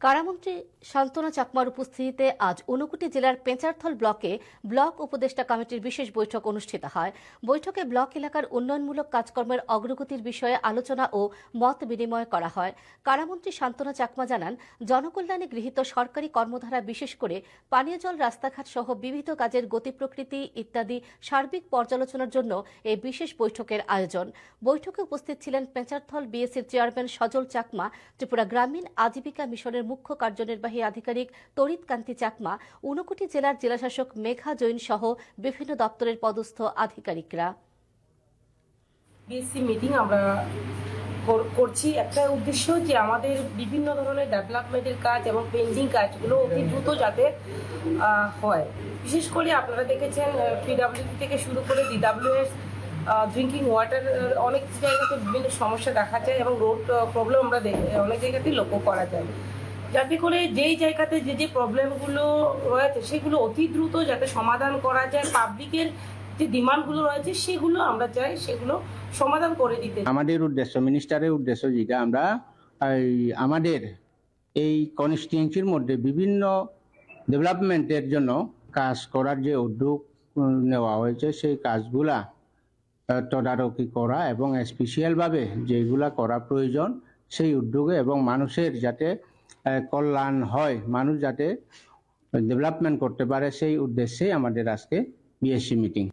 কারামন্ত্রী শান্তনা চাকমার উপস্থিতিতে আজ ঊনকোটি জেলার পেঁচারথল ব্লকে ব্লক উপদেষ্টা কমিটির বিশেষ বৈঠক অনুষ্ঠিত হয়। বৈঠকে ব্লক এলাকার উন্নয়নমূলক কাজকর্মের অগ্রগতির বিষয়ে আলোচনা ও মত বিনিময় করা হয়। কারামন্ত্রী শান্তনা চাকমা জানান, জনকল্যাণে গৃহীত সরকারি কর্মধারা বিশেষ করে পানীয় জল, রাস্তাঘাট সহ বিবিধ কাজের গতি প্রকৃতি ইত্যাদি সার্বিক পর্যালোচনার জন্য এই বিশেষ বৈঠকের আয়োজন। বৈঠকে উপস্থিত ছিলেন পেঁচারথল বিএসির চেয়ারম্যান সজল চাকমা, ত্রিপুরা গ্রামীণ আজীবিকা মিশনের মুখ্য কার্যনির্বাহী আধিকারিক তরিত কান্তি চাকমা, ঊনকোটি জেলার জেলাশাসক মেঘা জৈন সহ বিভিন্ন দপ্তরের পদস্থ আধিকারিকরা। বিএসসি মিটিং আমরা করছি একটা উদ্দেশ্য যে আমাদের বিভিন্ন ধরনের ডেভেলপমেন্টের কাজ এবং পেন্ডিং কাজগুলো অতি দ্রুত যাতে হয়। বিশেষ করে আপনারা দেখেছেন পিডব্লিউডি থেকে শুরু করে ডিডব্লিউএস, ড্রিঙ্কিং ওয়াটার অনেক জায়গাতে বিভিন্ন সমস্যা দেখা যায় এবং রোড প্রবলেম আমরা অনেক জায়গাতেই লক্ষ্য করা যায়, যাতে করে যেই জায়গাতে যে প্রবলেমগুলো রয়েছে সেগুলো অতি দ্রুত যাতে সমাধান করা যায়। পাবলিকের যে ডিমান্ডগুলো রয়েছে সেগুলো আমরা চাই সেগুলো সমাধান করে দিতে। আমাদের উদ্দেশ্য, মিনিস্টারের উদ্দেশ্য যেটা আমরা আমাদের এই কনস্টিটিউয়েন্সির মধ্যে বিভিন্ন ডেভেলপমেন্টের জন্য কাজ করার যে উদ্যোগ নেওয়া হয়েছে সেই কাজগুলা তদারকি করা এবং স্পেশালভাবে যেগুলা করা প্রয়োজন সেই উদ্যোগে এবং মানুষের যাতে কল্যাণ হয়, মানুষ যাতে ডেভেলপমেন্ট করতে পারে সেই উদ্দেশ্যে আমাদের আজকে বিএসসি মিটিং।